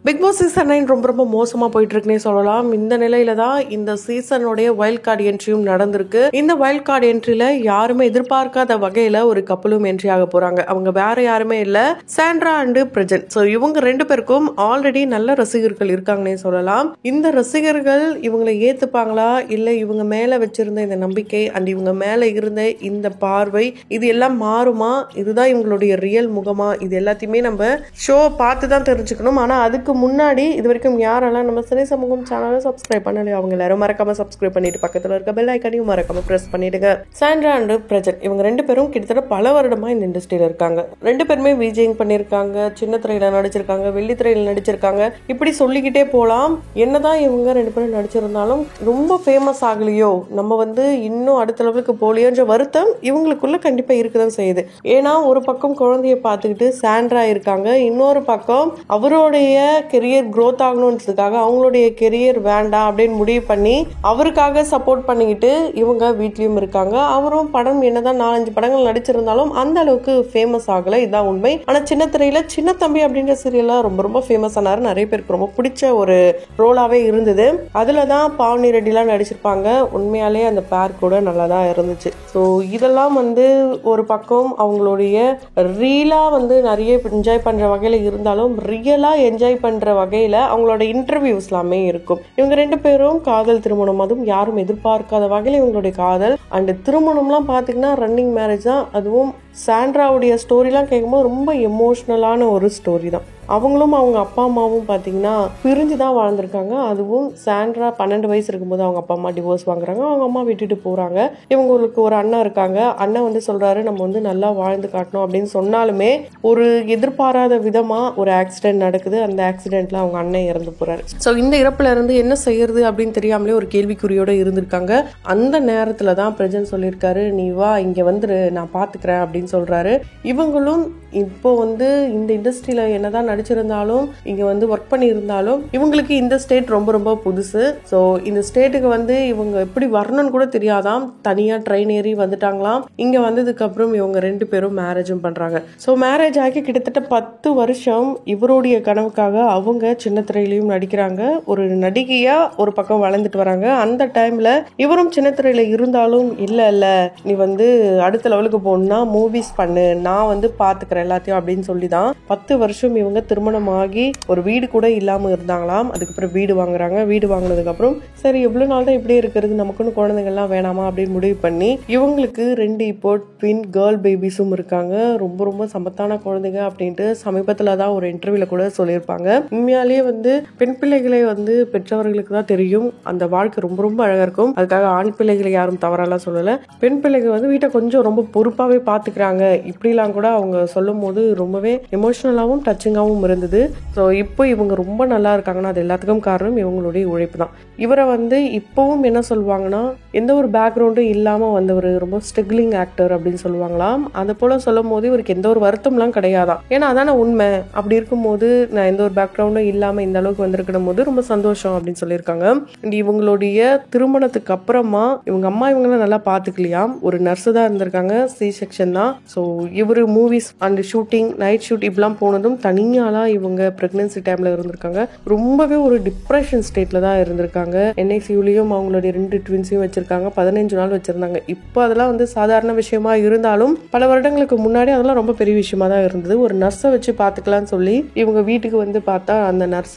Big Boss season 9 ரொம்ப ரொம்ப மோசமா போயிட்டு இருக்குன்னே சொல்லலாம். இந்த நிலையில தான் இந்த சீசனுடைய வைல்ட் கார்டு என்ட்ரியும் நடந்திருக்கு. இந்த வைல்ட் கார்டு என்ட்ரில யாருமே எதிர்பார்க்காத வகையில ஒரு கப்பலும் என்ட்ரி ஆக போறாங்க. அவங்க வேற யாருமே இல்ல, சாண்ட்ரா அண்ட் பிரஜன். சோ இவங்க ரெண்டு பேருக்கும் ஆல்ரெடி நல்ல ரசிகர்கள் இருக்காங்கன்னே சொல்லலாம். இந்த ரசிகர்கள் இவங்களை ஏத்துப்பாங்களா, இல்ல இவங்க மேல வச்சிருந்த இந்த நம்பிக்கை அண்ட் இவங்க மேல இருந்த இந்த பார்வை இது எல்லாம் மாறுமா, இதுதான் இவங்களுடைய ரியல் முகமா, இது எல்லாத்தையுமே நம்ம ஷோ பார்த்து தான் தெரிஞ்சுக்கணும். ஆனா அதுக்கு முன்னாடி இது வரைக்கும் யாரெல்லாம் நம்ம சினை சமூகம் சேனலை சப்ஸ்கிரைப் பண்ணலையோ அவங்க எல்லாரும் மறக்காம சப்ஸ்கிரைப் பண்ணிட்டு பக்கத்துல இருக்க பெல் ஐக்கானையும் மறக்காம பிரஸ் பண்ணிடுங்க. சாண்ட்ரா அண்ட் பிரஜன் இவங்க ரெண்டு பேரும் கிட்டத்தட்ட பல வருடமா இந்த இண்டஸ்ட்ரியில இருக்காங்க. ரெண்டு பேருமே விஜயிங் பண்ணிருக்காங்க, சின்ன திரையில நடிச்சிருக்காங்க, வெள்ளி திரையில நடிச்சிருக்காங்க, இப்படி சொல்லிக்கிட்டே போலாம். என்னதான் இவங்க ரெண்டு பேரும் நடிச்சிருந்தாலும் ரொம்ப ஃபேமஸ் ஆகலையோ, நம்ம இன்னும் அடுத்த லெவலுக்கு போலியோன்ற வருத்தம் இவங்களுக்குள்ள கண்டிப்பா இருக்குதான் செய்யுது. ஏன்னா ஒரு பக்கம் குழந்தைய பார்த்துக்கிட்டு சாண்ட்ரா இருக்காங்க, இன்னொரு பக்கம் அவருடைய கெரியர் growth ஆகணும்ன்றதுக்காக அவங்களுடைய கெரியர் வேண்டாம் அப்படின்னு முடிவு பண்ணி அவருக்காக சப்போர்ட் பண்ணிக்கிட்டு இவங்க வீட்லயும் இருக்காங்க. அவரும் படம் என்னதான் 4-5 படங்கள் நடிச்சிருந்தாலும் அந்த அளவுக்கு ஃபேமஸ் ஆகல, இதுதான் உண்மை. ஆனா சின்ன திரையில சின்ன தம்பி அப்படின்ற சீரியல்ல ரொம்ப ரொம்ப ஃபேமஸ் ஆனாரு. நிறைய பேருக்கு ரொம்ப பிடிச்ச ஒரு ரோலாவே இருந்தது. அதுலதான் பாவனி ரெட்டிலாம் நடிச்சிருப்பாங்க. உண்மையாலே அந்த பேர் கூட நல்லா தான் இருந்துச்சு. ஸோ இதெல்லாம் ஒரு பக்கம் அவங்களுடைய ரீலா நிறைய என்ஜாய் பண்ற வகையில இருந்தாலும் ரியலா என்ஜாய் பண்ற வகையில அவங்களோட இன்டர்வியூஸ் எல்லாமே இருக்கும். இவங்க ரெண்டு பேரும் காதல் திருமணம், அதுவும் யாரும் எதிர்பார்க்காத வகையில இவங்களுடைய காதல் அண்ட் திருமணம்லாம் பாத்தீங்கன்னா ரன்னிங் மேரேஜ் தான். அதுவும் சாண்ட்ராவுடைய ஸ்டோரிலாம் கேட்கும்போது ரொம்ப எமோஷ்னலான ஒரு ஸ்டோரி தான். அவங்களும் அவங்க அப்பா அம்மாவும் பார்த்தீங்கன்னா பிரிஞ்சு தான் வாழ்ந்திருக்காங்க. அதுவும் சாண்ட்ரா 12 வயசு இருக்கும்போது அவங்க அப்பா அம்மா டிவோர்ஸ் வாங்குறாங்க, அவங்க அம்மா விட்டுட்டு போறாங்க. இவங்களுக்கு ஒரு அண்ணன் இருக்காங்க. அண்ணன் சொல்றாரு நம்ம நல்லா வாழ்ந்து காட்டணும் அப்படின்னு சொன்னாலுமே ஒரு எதிர்பாராத விதமா ஒரு ஆக்சிடென்ட் நடக்குது. அந்த ஆக்சிடென்ட்ல அவங்க அண்ணன் இறந்து போறாரு. ஸோ இந்த இறப்புல இருந்து என்ன செய்யறது அப்படின்னு தெரியாமலே ஒரு கேள்விக்குறியோட இருந்திருக்காங்க. அந்த நேரத்துல தான் பிரஜன் சொல்லியிருக்காரு, நீ வா இங்க வந்துரு, நான் பாத்துக்கிறேன் அப்படின்னு சொல்றாரு. இவங்களும் இப்போ இந்த இண்டஸ்ட்ரியில என்னதான் நடிச்சிருந்தாலும் இங்க ஒர்க் பண்ணி இருந்தாலும் இவங்களுக்கு இந்த ஸ்டேட் ரொம்ப ரொம்ப புதுசு. ஸோ இந்த ஸ்டேட்டுக்கு இவங்க எப்படி வரணும்னு கூட தெரியாதாம். தனியா ட்ரெயின் ஏறி வந்துட்டாங்களாம். இங்க வந்ததுக்கு அப்புறம் இவங்க ரெண்டு பேரும் மேரேஜும் பண்றாங்க. ஸோ மேரேஜ் ஆகி கிட்டத்தட்ட 10 வருஷம் இவருடைய கனவுக்காக அவங்க சின்ன திரையிலையும் நடிக்கிறாங்க. ஒரு நடிகையா ஒரு பக்கம் வளர்ந்துட்டு வராங்க. அந்த டைம்ல இவரும் சின்ன திரையில இருந்தாலும் இல்ல நீ அடுத்த லெவலுக்கு போகணும்னா மூவிஸ் பண்ணு, நான் பாத்துக்கிறேன் எல்லாத்தையும் அப்படின்னு சொல்லிதான் 10 வருஷம் இவங்க திருமணமாகி ஒரு வீடு கூட இல்லாம இருந்தாங்களாம். அதுக்கப்புறம் வீடு வாங்குறாங்க. வீடு வாங்கினதுக்கு அப்புறம் சரி எவ்வளவு நாள் தான் இப்படியே இருக்கிறது, நமக்குன்னு குழந்தைங்கள்லாம் வேணாமா அப்படின்னு முடிவு பண்ணி இவங்களுக்கு 2 இப்போ ட்வின் கேர்ள் பேபிஸும் இருக்காங்க. ரொம்ப ரொம்ப சமத்தான குழந்தைங்க அப்படின்ட்டு சமீபத்துல தான் ஒரு இன்டர்வியூல கூட சொல்லியிருப்பாங்க. உண்மையாலேயே பெண் பிள்ளைகளை பெற்றவர்களுக்கு தான் தெரியும் அந்த வாழ்க்கை ரொம்ப ரொம்ப அழகா இருக்கும். அதுக்காக ஆண் பிள்ளைகளை யாரும் தவறாலாம் சொல்லல. பெண் பிள்ளைகள் வீட்டை கொஞ்சம் ரொம்ப பொறுப்பாவே பாத்துக்கிறாங்க. இப்படிலாம் கூட அவங்க சொல்லும் போது ரொம்பவே எமோஷனலாவும் டச்சிங்காவும் இருந்தது. ஸோ இப்போ இவங்க ரொம்ப நல்லா இருக்காங்கன்னா அது எல்லாத்துக்கும் காரணம் இவங்களுடைய உழைப்பு தான். இவரை இப்பவும் என்ன சொல்லுவாங்கன்னா எந்த ஒரு பேக்ரவுண்டும் இல்லாம வந்தவர், ரொம்ப ஸ்ட்ரகிளிங் ஆக்டர் அப்படின்னு சொல்லுவாங்களாம். அதை போல சொல்லும் போது இவருக்கு எந்த ஒரு வருத்தம்லாம் கிடையாதான். ஏன்னா அதான உண்மை. அப்படி இருக்கும்போது நான் எந்த ஒரு பேக்ரவுண்டும் இல்லாம இந்த அளவுக்கு வந்திருக்கணும் போது ரொம்ப சந்தோஷம் அப்படின்னு சொல்லியிருக்காங்க. இவங்களுடைய திருமணத்துக்கு அப்புறமா இவங்க அம்மா இவங்களாம் நல்லா பாத்துக்கலையாம். ஒரு நர்ஸ் தான் இருந்திருக்காங்க, சி செக்ஷன் தான். ஸோ இவரு movies and shooting, night shoot இப்பெல்லாம் போனதும் தனியாலா இவங்க பிரெக்னன்சி டைம்ல இருந்திருக்காங்க. ரொம்பவே ஒரு டிப்ரெஷன் ஸ்டேட்ல தான் இருந்திருக்காங்க. NICUலயும் அவங்களுடைய 2 ட்வின்ஸையும் வச்சிருக்காங்க. 15 நாள் வச்சிருந்தாங்க. இப்போ அதெல்லாம் சாதாரண விஷயமா இருந்தாலும் பல வருடங்களுக்கு முன்னாடி அதெல்லாம் ரொம்ப பெரிய விஷயமா தான் இருந்தது. ஒரு நர்ஸை வச்சு பாத்துக்கலாம்னு சொல்லி இவங்க வீட்டுக்கு பார்த்தா அந்த நர்ஸ்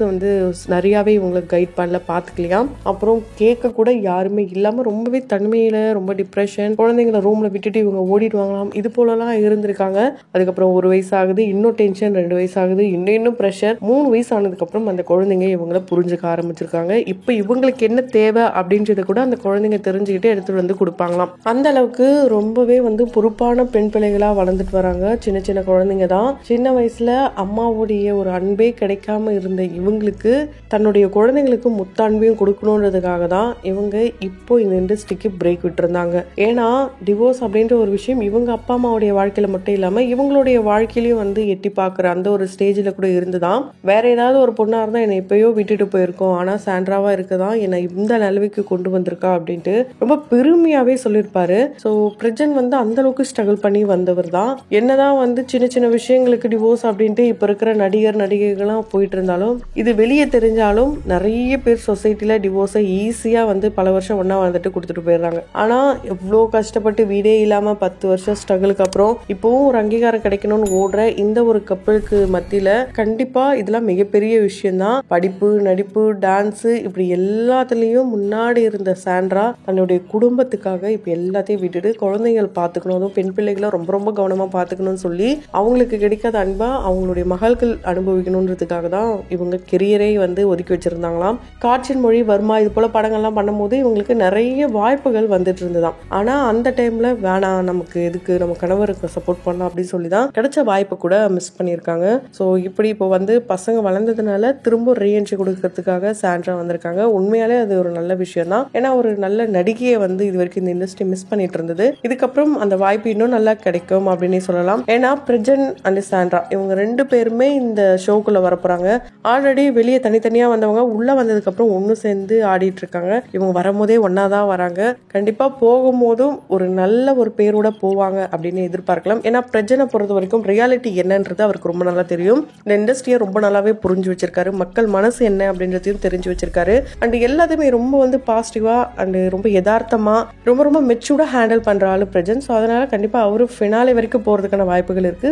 நிறையவே இவங்களுக்கு கைட் பண்ணல, பாத்துக்கலையாம். அப்புறம் கேட்க கூட யாருமே இல்லாம ரொம்பவே தனிமையில, ரொம்ப டிப்ரெஷன், குழந்தைங்களை ரூம்ல விட்டுட்டு இவங்க ஓடிடுவாங்களாம். இது போலலாம் இருந்திருக்காங்க. அதுக்கப்புறம் 1 வயசு ஆகுது, இன்னும் டென்ஷன், 2 வயசு ஆகுது, இன்னும் பிரஷர், 3 வயசு ஆனதுக்கு அப்புறம் அந்த குழந்தைங்க இவங்களை புரிஞ்சுக்க ஆரம்பிச்சிருக்காங்க. இப்போ இவங்களுக்கு என்ன தேவை அப்படின்றது கூட அந்த குழந்தைங்க தெரிஞ்சுக்கிட்டு எடுத்துட்டு கொடுப்பாங்களாம். அந்த அளவுக்கு ரொம்பவே பொறுப்பான பெண் பிள்ளைகளா வளர்ந்துட்டு வராங்க. சின்ன சின்ன குழந்தைங்க தான். சின்ன வயசுல அம்மாவுடைய ஒரு அன்பே கிடைக்காம இருந்த இவங்களுக்கு தன்னுடைய குழந்தைங்களுக்கு முத்தான்பையும் கொடுக்கணுன்றதுக்காக தான் இவங்க இப்போ இந்த இண்டஸ்ட்ரிக்கு பிரேக் விட்டு இருந்தாங்க. ஏன்னா டிவோர்ஸ் அப்படின்ற ஒரு விஷயம் இவங்க அப்பா அம்மாவுடைய வாழ்க்கையில மட்டும் இல்லாம இவங்களுடைய வாழ்க்கையிலயும் எட்டி பாக்குற அந்த ஒரு ஸ்டேஜ்ல ஸ்டேஜில் கூட இருந்துதான். வேற ஏதாவது ஒரு பொண்ணாக இருந்தால் என்னை எப்பயோ விட்டுட்டு போயிருக்கோம், ஆனால் சாண்ட்ராவா இருக்கதான் என்னை இந்த நிலவுக்கு கொண்டு வந்திருக்கா அப்படின்ட்டு ரொம்ப பெருமையாவே சொல்லியிருப்பாரு. ஸோ பிரஜன் வந்து அந்த அளவுக்கு ஸ்ட்ரகிள் பண்ணி வந்தவர் தான். என்னதான் வந்து சின்ன சின்ன விஷயங்களுக்கு டிவோர்ஸ் அப்படின்ட்டு இப்ப இருக்கிற நடிகைகள்லாம் போயிட்டு இருந்தாலும், இது வெளியே தெரிஞ்சாலும் நிறைய பேர் சொசைட்டில டிவோர்ஸை ஈஸியா வந்து பல வருஷம் ஒன்னா வந்துட்டு கொடுத்துட்டு போயிடுறாங்க. ஆனா எவ்வளோ கஷ்டப்பட்டு வீடே இல்லாம 10 வருஷம் ஸ்ட்ரகிளுக்கு அப்புறம் இப்பவும் ஒரு அங்கீகாரம் கிடைக்கணும்னு ஓடுற இந்த ஒரு கப்பலுக்கு மத்தியில கண்டிப்பா இதெல்லாம் மிகப்பெரிய விஷயம் தான். படிப்பு, நடிப்பு, டான்ஸ் இப்படி எல்லாத்துலயும் முன்னாடி இருந்த சாண்ட்ரா தன்னுடைய குடும்பத்துக்காக இப்ப எல்லாத்தையும் விட்டுட்டு குழந்தைகள் பார்த்துக்கணும், அதுவும் பெண் பிள்ளைகளை ரொம்ப ரொம்ப கவனமா பார்த்துக்கணும்னு சொல்லி அவங்களுக்கு கிடைக்காத அன்பா அவங்களுடைய மகள்கள் அனுபவிக்கணுன்றதுக்காக தான் இவங்க கெரியரை வந்து ஒதுக்கி வச்சிருந்தாங்களாம். காற்றின் மொழி, வர்மா இது போல படங்கள்லாம் பண்ணும்போது இவங்களுக்கு நிறைய வாய்ப்புகள் வந்துட்டு இருந்ததாம். ஆனா அந்த டைம்ல வேணாம், நமக்கு எதுக்கு, நம்ம கணவருக்கு சப்போர்ட் பண்ணலாம் அப்படின்னு சொல்லி தான் கிடைச்ச வாய்ப்பை கூட மிஸ் பண்ணியிருக்காங்க. ஸோ இப்படி இப்போ வந்து பசங்க வளர்ந்ததுனால திரும்ப ரீஎன்ட்ரி கொடுக்கறதுக்காக சாண்ட்ரா வந்திருக்காங்க. உண்மையாலே அது ஒரு நல்ல விஷயம் தான். ஏன்னா ஒரு நல்ல நடிகையை வந்து இது வரைக்கும் இந்த இண்டஸ்ட்ரி மிஸ் பண்ணிட்டு இருந்தது. இதுக்கப்புறம் அந்த வாய்ப்பு இன்னும் நல்லா கிடைக்கும் அப்படின்னு சொல்லலாம். ஏன்னா பிரஜன் அண்ட் சாண்ட்ரா இவங்க 2 பேருமே இந்த ஷோக்குள்ள வரப்போறாங்க. ஆல்ரெடி வெளியே தனித்தனியா வந்தவங்க உள்ள வந்ததுக்கு அப்புறம் ஒன்னு சேர்ந்து ஆடிட்டு இருக்காங்க. இவங்க வரும்போதே ஒன்னாதான் வராங்க. கண்டிப்பா போகும்போதும் ஒரு நல்ல ஒரு பேரோட போவாங்க அப்படின்னு எதிர்பார்க்கலாம். ஏன்னா பிரஜனை பொறுத்த வரைக்கும் ரியாலிட்டி என்னன்றது அவருக்கு ரொம்ப நல்லா தெரியும். இந்த இண்டஸ்ட்ரியை ரொம்ப நல்லாவே புரிஞ்சு வச்சிருக்காரு. மக்கள் மனசு என்ன அப்படின்றதையும் தெரிஞ்சு வச்சிருக்காரு. அண்ட் எல்லாத்தையுமே ரொம்ப வந்து பாசிட்டிவா அண்ட் ரொம்ப யதார்த்தமா ரொம்ப ரொம்ப மெச்சூர்டா ஹேண்டில் பண்ற ஆளு பிரஜன். ஸோ அதனால கண்டிப்பா அவரு ஃபினாலே வரைக்கும் போறதுக்கான வாய்ப்புகள் இருக்கு.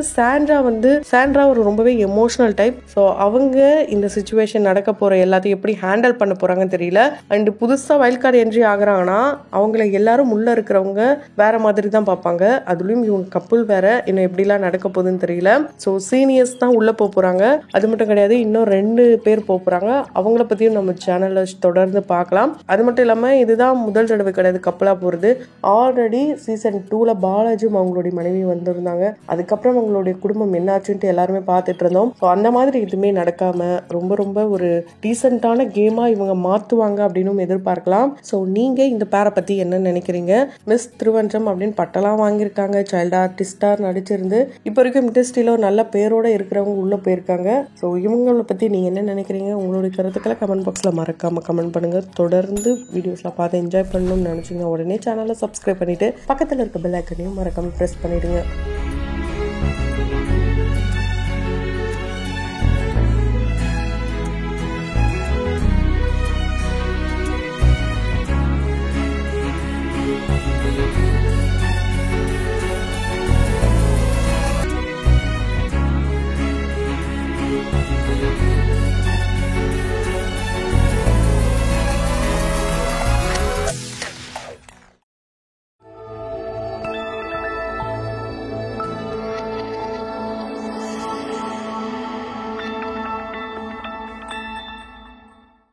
சாண்ட்ரா ஒரு ரொம்பவே எமோஷனல் டைப். ஸோ அவங்க இந்த சிச்சுவேஷன் நடக்க போற எல்லாத்தையும் எப்படி ஹேண்டில் பண்ண போறாங்கன்னு தெரியல. அண்ட் புதுசா வைல்ட் கார்டு என்ட்ரி ஆகுறாங்கன்னா அவங்கள எல்லாரும் உள்ள இருக்கிறவங்க வேற மாதிரி தான் பார்ப்பாங்க. அதுலயும் இவங்க கப்புள் வேற, இன்னும் எப்படிலாம் நடக்க போகுதுன்னு தெரியல. ஸோ சீனியர்ஸ் தான் உள்ள போறாங்க. அது மட்டும் கிடையாது, இன்னும் 2 பேர் போறாங்க. அவங்கள பத்தியும் நம்ம சேனல்ல தொடர்ந்து பார்க்கலாம். அது மட்டும் இல்லாம இதுதான் முதல் தடவை கிடையாது கப்பலா போறது. ஆல்ரெடி சீசன் 2ல பாலாஜியும் அவங்களுடைய மனைவி வந்திருந்தாங்க. அதுக்கப்புறம் அவங்களுடைய குடும்பம் என்னாச்சுன்ட்டு எல்லாருமே பார்த்துட்டு இருந்தோம். ஸோ அந்த மாதிரி எதுவுமே நடக்காம ரொம்ப ரொம்ப ஒரு டீசென்டான கேமா இவங்க மாத்துவாங்க அப்படின்னு எதிர்பார்க்கலாம். ஸோ நீங்க இந்த பேரை பத்தி என்ன நினைக்கிறீங்க? மிஸ் திருவன்றம் அப்படின்னு பட்டெல்லாம் வாங்கியிருக்காங்க, சைல்டு ஆர்டிஸ்டா நடிச்சிருந்து இப்போ வரைக்கும் இண்டஸ்ட்ரியில ஒரு நல்ல பேரோட இருக்கிறவங்க உள்ள போயிருக்காங்க. ஸோ இவங்களை பத்தி நீங்க என்ன நினைக்கிறீங்க? உங்களுடைய கருத்துக்களை கமெண்ட் பாக்ஸ்ல மறக்காம கமெண்ட் பண்ணுங்க. தொடர்ந்து வீடியோஸ்லாம் பார்த்து என்ஜாய் பண்ணணும்னு நினைச்சீங்க உடனே சேனலை சப்ஸ்கிரைப் பண்ணிட்டு பக்கத்தில் இருக்க பெல் ஐக்கனையும் மறக்காம பிரஸ் பண்ணிடுங்க.